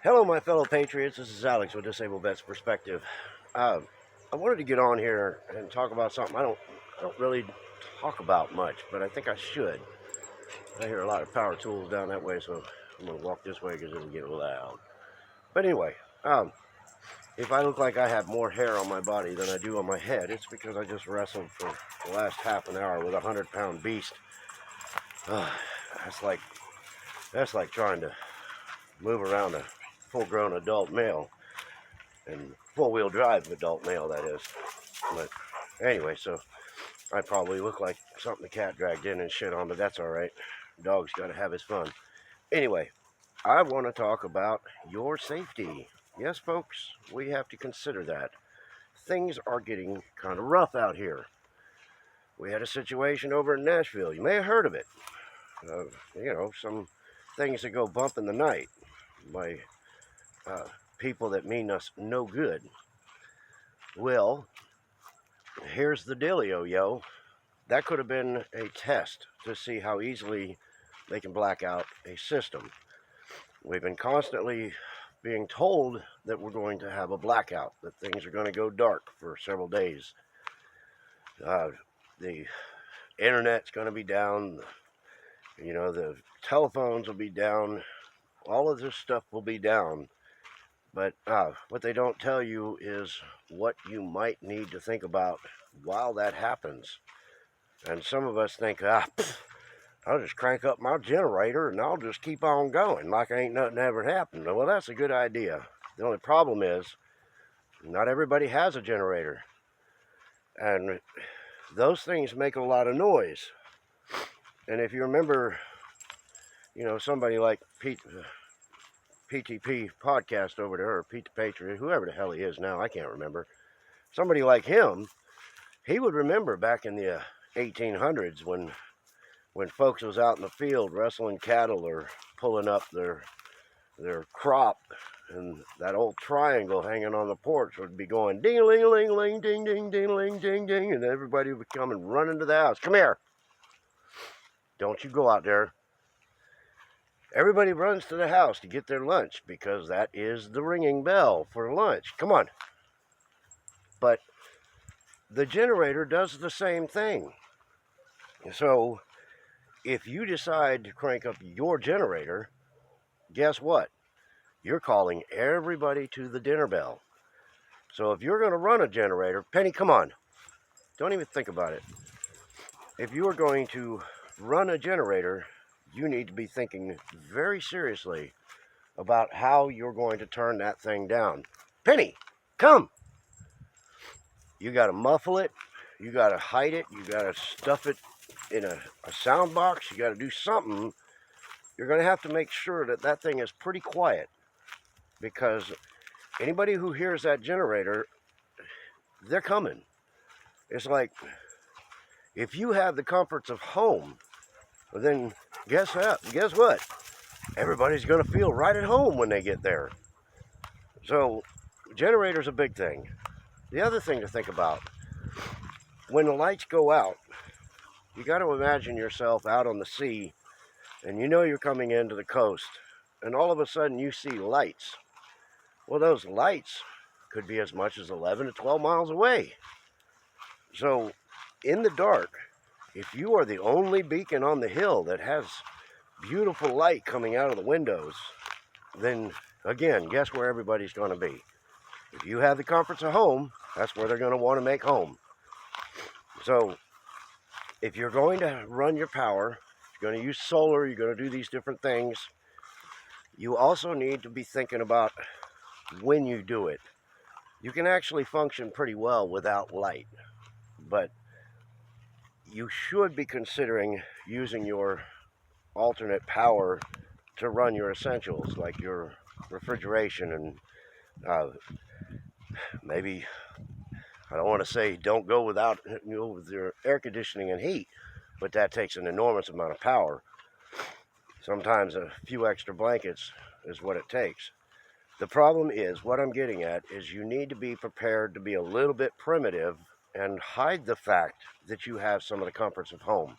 Hello, my fellow patriots. This is Alex with Disabled Vets Perspective. I wanted to get on here and talk about something I don't really talk about much, but I think I should. I hear a lot of power tools down that way, so I'm gonna walk this way because it'll get loud. But anyway, if I look like I have more hair on my body than I do on my head, it's because I just wrestled for the last half an hour with a 100-pound beast. That's like trying to move around a full-grown adult male, and four-wheel drive adult male, that is. But anyway, so I probably look like something the cat dragged in and shit on, but that's all right. Dog's got to have his fun. Anyway, I want to talk about your safety. Yes, folks, we have to consider that. Things are getting kind of rough out here. We had a situation over in Nashville. You may have heard of it. Some things that go bump in the night by people that mean us no good. Well, here's the dealio, yo. That could have been a test to see how easily they can black out a system. We've been constantly being told that we're going to have a blackout, that things are going to go dark for several days. The internet's going to be down. The telephones will be down. All of this stuff will be down. But what they don't tell you is what you might need to think about while that happens. And some of us think, I'll just crank up my generator and I'll just keep on going like ain't nothing ever happened. Well, that's a good idea. The only problem is not everybody has a generator. And those things make a lot of noise. And if you remember, somebody like PTP podcast over there, or Pete the Patriot, whoever the hell he is now, I can't remember. Somebody like him, he would remember back in the 1800s when folks was out in the field wrestling cattle or pulling up their crop, and that old triangle hanging on the porch would be going ding-a-ling-a-ling-a-ling, ding-ding, ding-a-ling, ding-ding, and everybody would come and run into the house. Come here. Don't you go out there. Everybody runs to the house to get their lunch because that is the ringing bell for lunch. Come on. But the generator does the same thing. So if you decide to crank up your generator, guess what? You're calling everybody to the dinner bell. So if you're going to run a generator, Penny, come on. Don't even think about it. If you are going to run a generator, you need to be thinking very seriously about how you're going to turn that thing down. Penny, come. You got to muffle it. You got to hide it. You got to stuff it in a sound box. You got to do something. You're going to have to make sure that that thing is pretty quiet, because anybody who hears that generator, they're coming. It's like, if you have the comforts of home, well, then guess what? Everybody's going to feel right at home when they get there. So, generator's a big thing. The other thing to think about, when the lights go out, you got to imagine yourself out on the sea, and you're coming into the coast, and all of a sudden you see lights. Well, those lights could be as much as 11 to 12 miles away. So, in the dark, if you are the only beacon on the hill that has beautiful light coming out of the windows, then again, guess where everybody's going to be? If you have the comforts of home, that's where they're going to want to make home. So if you're going to run your power, you're going to use solar, you're going to do these different things, you also need to be thinking about when you do it. You can actually function pretty well without light, but you should be considering using your alternate power to run your essentials, like your refrigeration and maybe, I don't want to say don't go without with your air conditioning and heat, but that takes an enormous amount of power. Sometimes a few extra blankets is what it takes. The problem is, what I'm getting at is, you need to be prepared to be a little bit primitive and hide the fact that you have some of the comforts of home,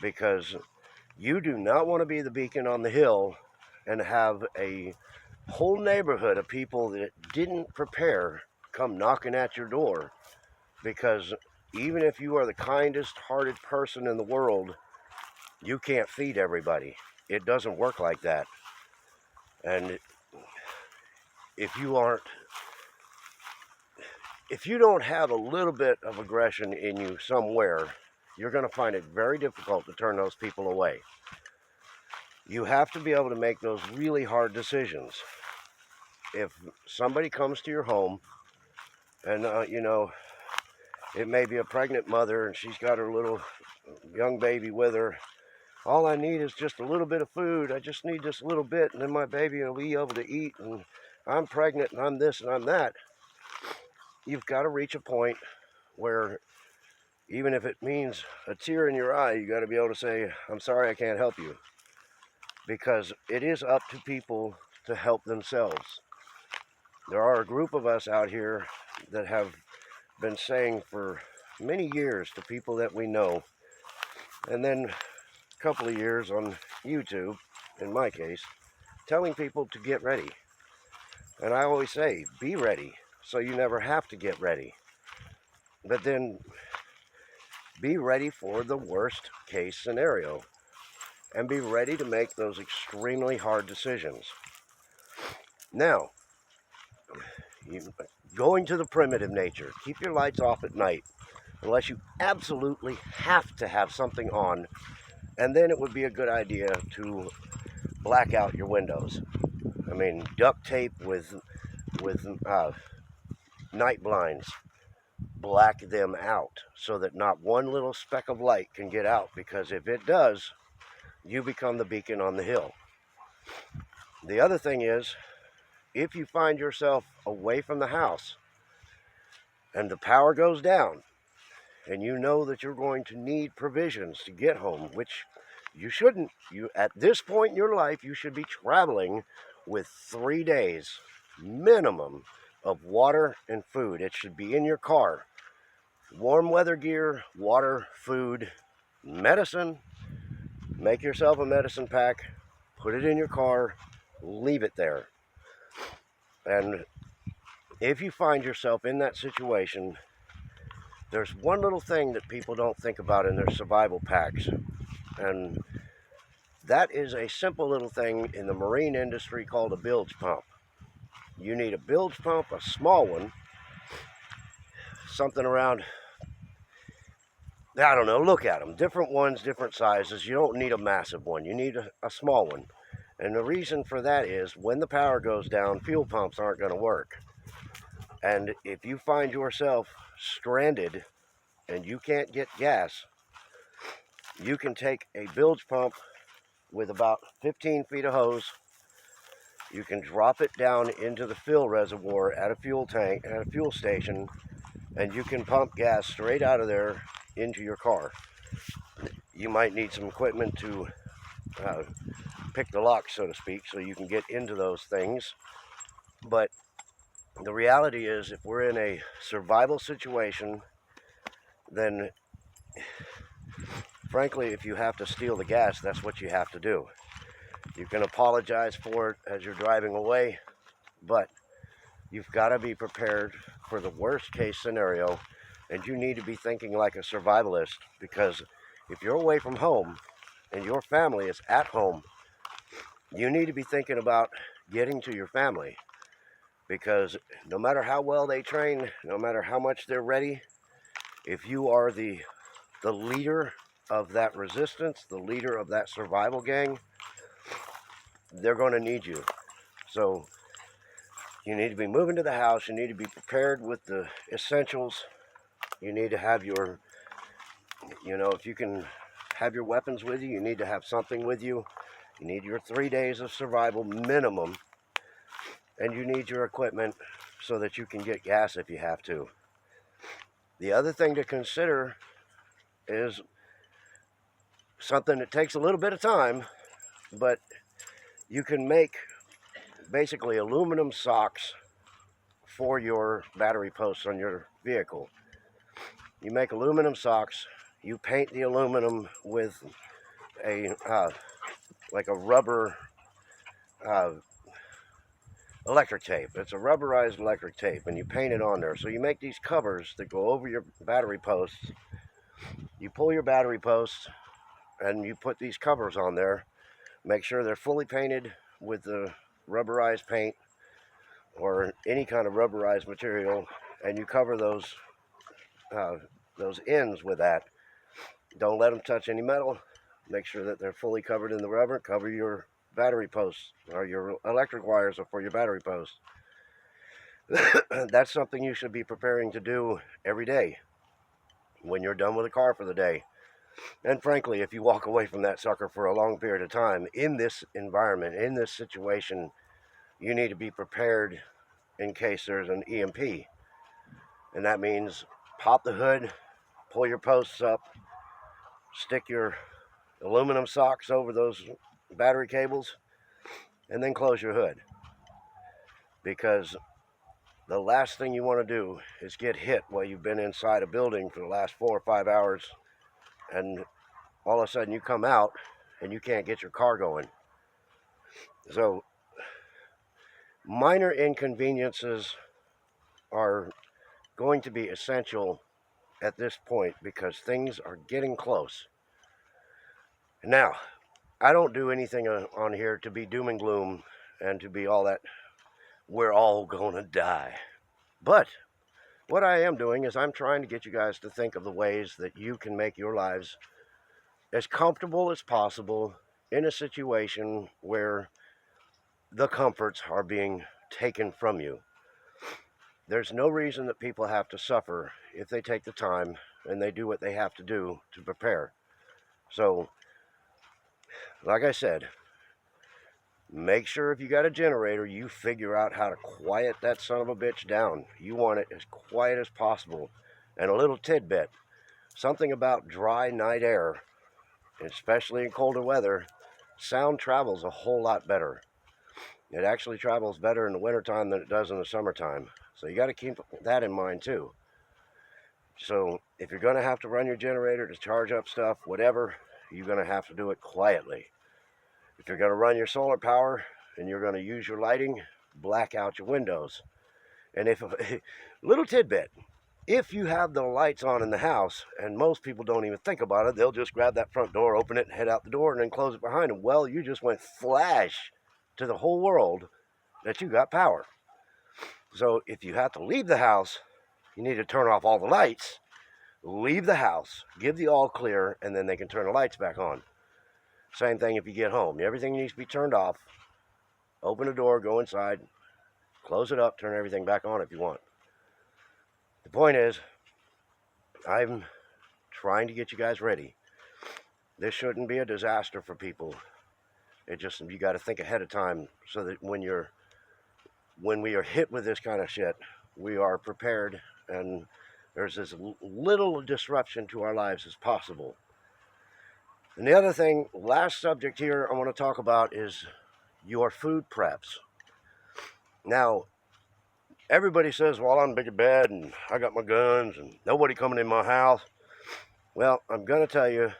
because you do not want to be the beacon on the hill and have a whole neighborhood of people that didn't prepare come knocking at your door, because even if you are the kindest hearted person in the world, you can't feed everybody. It doesn't work like that. And if you aren't, if you don't have a little bit of aggression in you somewhere, you're going to find it very difficult to turn those people away. You have to be able to make those really hard decisions. If somebody comes to your home and, it may be a pregnant mother and she's got her little young baby with her, all I need is just a little bit of food. I just need just a little bit, and then my baby will be able to eat, and I'm pregnant and I'm this and I'm that. You've got to reach a point where, even if it means a tear in your eye, you got to be able to say, I'm sorry, I can't help you. Because it is up to people to help themselves. There are a group of us out here that have been saying for many years to people that we know, and then a couple of years on YouTube, in my case, telling people to get ready. And I always say, be ready, so you never have to get ready. But then be ready for the worst case scenario, and be ready to make those extremely hard decisions. Now, going to the primitive nature, keep your lights off at night unless you absolutely have to have something on, and then it would be a good idea to black out your windows. I mean, duct tape with night blinds, black them out so that not one little speck of light can get out, because if it does, you become the beacon on the hill. The other thing is, if you find yourself away from the house and the power goes down, and you know that you're going to need provisions to get home, which you shouldn't. You, at this point in your life, you should be traveling with 3 days minimum of water and food. It should be in your car. Warm weather gear, water, food, medicine. Make yourself a medicine pack, put it in your car, leave it there. And if you find yourself in that situation, there's one little thing that people don't think about in their survival packs, and that is a simple little thing in the marine industry called a bilge pump. You need a bilge pump, a small one, something around, I don't know, look at them. Different ones, different sizes. You don't need a massive one. You need a small one. And the reason for that is when the power goes down, fuel pumps aren't going to work. And if you find yourself stranded and you can't get gas, you can take a bilge pump with about 15 feet of hose. You can drop it down into the fill reservoir at a fuel tank, at a fuel station, and you can pump gas straight out of there into your car. You might need some equipment to pick the lock, so to speak, so you can get into those things. But the reality is, if we're in a survival situation, then frankly, if you have to steal the gas, that's what you have to do. You can apologize for it as you're driving away, but you've got to be prepared for the worst case scenario, and you need to be thinking like a survivalist, because if you're away from home and your family is at home, you need to be thinking about getting to your family, because no matter how well they train, no matter how much they're ready, if you are the leader of that resistance, the leader of that survival gang, they're going to need you. So you need to be moving to the house. You need to be prepared with the essentials. You need to have your, if you can have your weapons with you, you need to have something with you. You need your 3 days of survival minimum. And you need your equipment so that you can get gas if you have to. The other thing to consider is something that takes a little bit of time, but you can make basically aluminum socks for your battery posts on your vehicle. You make aluminum socks, you paint the aluminum with a like a rubber electric tape. It's a rubberized electric tape, and you paint it on there. So you make these covers that go over your battery posts. You pull your battery posts, and you put these covers on there. Make sure they're fully painted with the rubberized paint or any kind of rubberized material, and you cover those ends with that. Don't let them touch any metal. Make sure that they're fully covered in the rubber. Cover your battery posts, or your electric wires for your battery posts. That's something you should be preparing to do every day when you're done with the car for the day. And frankly, if you walk away from that sucker for a long period of time in this environment, in this situation, you need to be prepared in case there's an EMP. And that means pop the hood, pull your posts up, stick your aluminum socks over those battery cables, and then close your hood. Because the last thing you want to do is get hit while you've been inside a building for the last 4 or 5 hours, and all of a sudden you come out and you can't get your car going. So minor inconveniences are going to be essential at this point because things are getting close. Now, I don't do anything on here to be doom and gloom and to be all that we're all gonna die. But what I am doing is I'm trying to get you guys to think of the ways that you can make your lives as comfortable as possible in a situation where the comforts are being taken from you. There's no reason that people have to suffer if they take the time and they do what they have to do to prepare. So, like I said, make sure if you got a generator, you figure out how to quiet that son of a bitch down. You want it as quiet as possible. And a little tidbit, something about dry night air, especially in colder weather, sound travels a whole lot better. It actually travels better in the wintertime than it does in the summertime. So you got to keep that in mind too. So if you're going to have to run your generator to charge up stuff, whatever, you're going to have to do it quietly. If you're going to run your solar power and you're going to use your lighting, black out your windows. And if little tidbit, if you have the lights on in the house, and most people don't even think about it, they'll just grab that front door, open it, and head out the door, and then close it behind them. Well, you just went flash to the whole world that you got power. So if you have to leave the house, you need to turn off all the lights, leave the house, give the all clear, and then they can turn the lights back on. Same thing if you get home. Everything needs to be turned off. Open the door, go inside, close it up, turn everything back on if you want. The point is, I'm trying to get you guys ready. This shouldn't be a disaster for people. You got to think ahead of time so that when we are hit with this kind of shit, we are prepared and there's as little disruption to our lives as possible. And the other thing, last subject here I want to talk about is your food preps. Now, everybody says, well, I'm big in bed and I got my guns and nobody coming in my house. Well, I'm going to tell you,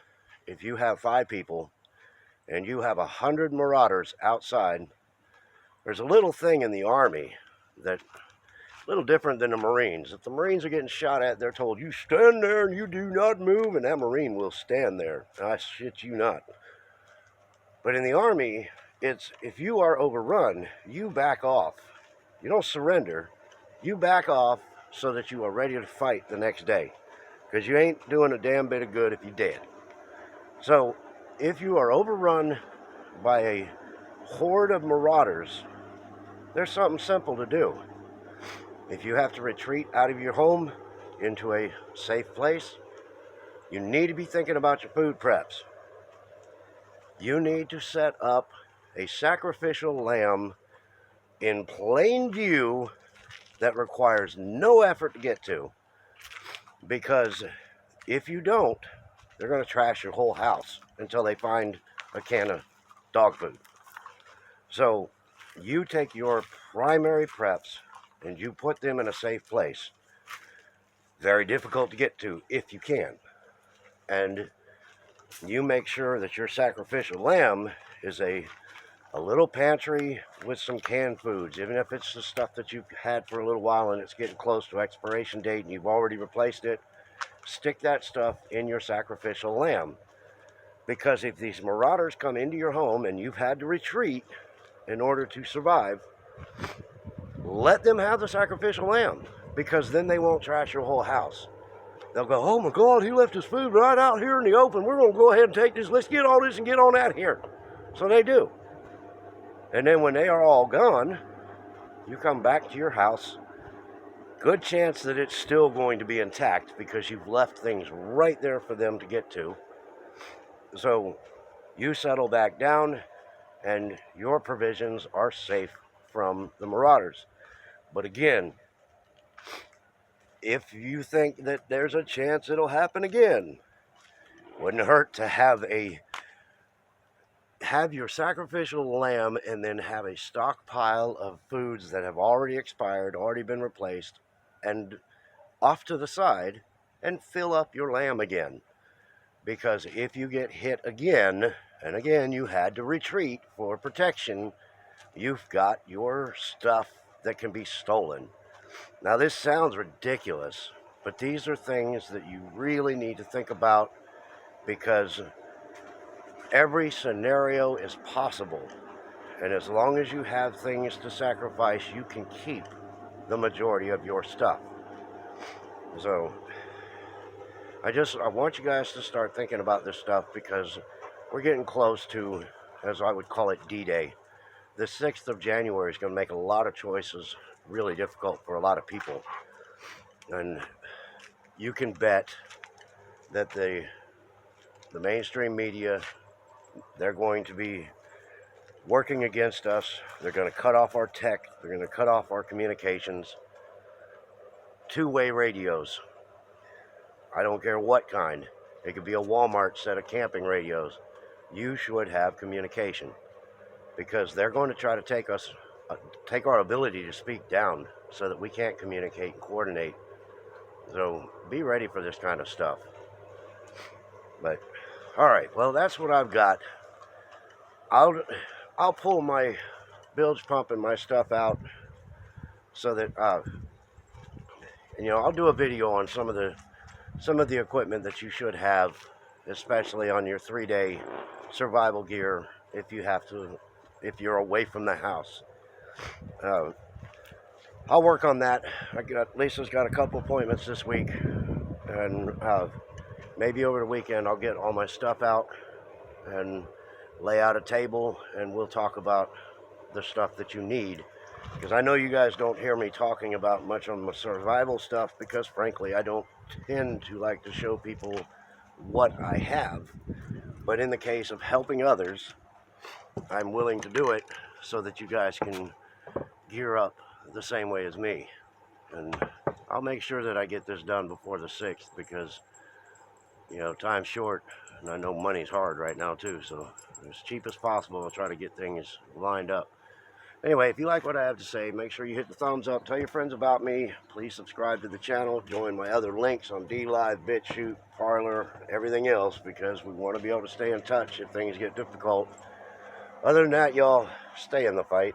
if you have 5 people and you have 100 marauders outside, there's a little thing in the Army that a little different than the Marines. If the Marines are getting shot at, they're told, you stand there and you do not move, and that Marine will stand there. I shit you not. But in the Army, it's if you are overrun, you back off. You don't surrender. You back off so that you are ready to fight the next day. Because you ain't doing a damn bit of good if you're dead. So, if you are overrun by a horde of marauders, there's something simple to do. If you have to retreat out of your home into a safe place, you need to be thinking about your food preps. You need to set up a sacrificial lamb in plain view that requires no effort to get to. Because if you don't, they're going to trash your whole house until they find a can of dog food. So you take your primary preps and you put them in a safe place. Very difficult to get to if you can. And you make sure that your sacrificial lamb is a a little pantry with some canned foods, even if it's the stuff that you've had for a little while and it's getting close to expiration date and you've already replaced it. Stick that stuff in your sacrificial lamb. Because if these marauders come into your home and you've had to retreat in order to survive, let them have the sacrificial lamb, because then they won't trash your whole house. They'll go, oh my God, he left his food right out here in the open. We're going to go ahead and take this. Let's get all this and get on out of here. So they do. And then when they are all gone, you come back to your house. Good chance that it's still going to be intact because you've left things right there for them to get to. So you settle back down and your provisions are safe from the marauders. But again, if you think that there's a chance it'll happen again, wouldn't hurt to have your sacrificial lamb and then have a stockpile of foods that have already expired, already been replaced, and off to the side, and fill up your lamb again. Because if you get hit again, and again you had to retreat for protection, you've got your stuff that can be stolen. Now this sounds ridiculous, but these are things that you really need to think about, because every scenario is possible. And as long as you have things to sacrifice, you can keep the majority of your stuff. So I want you guys to start thinking about this stuff, because we're getting close to, as I would call it, D-Day. The 6th of January is going to make a lot of choices really difficult for a lot of people. And you can bet that the mainstream media, they're going to be working against us. They're going to cut off our tech. They're going to cut off our communications. Two-way radios. I don't care what kind. It could be a Walmart set of camping radios. You should have communication, because they're going to try to take our ability to speak down so that we can't communicate and coordinate. So be ready for this kind of stuff. But all right, well, that's what I've got. I'll pull my bilge pump and my stuff out so that I'll do a video on some of the equipment that you should have, especially on your 3-day survival gear if you're away from the house. I'll work on that. Lisa's got a couple appointments this week, and maybe over the weekend I'll get all my stuff out and lay out a table, and we'll talk about the stuff that you need. Because I know you guys don't hear me talking about much on my survival stuff, because frankly I don't tend to like to show people what I have. But in the case of helping others, I'm willing to do it so that you guys can gear up the same way as me. And I'll make sure that I get this done before the 6th, because time's short, and I know money's hard right now too, so as cheap as possible I'll try to get things lined up. Anyway, if you like what I have to say, make sure you hit the thumbs up, tell your friends about me, please subscribe to the channel, join my other links on DLive, Bitchute, Parler, everything else, because we want to be able to stay in touch if things get difficult. Other than that, y'all, stay in the fight.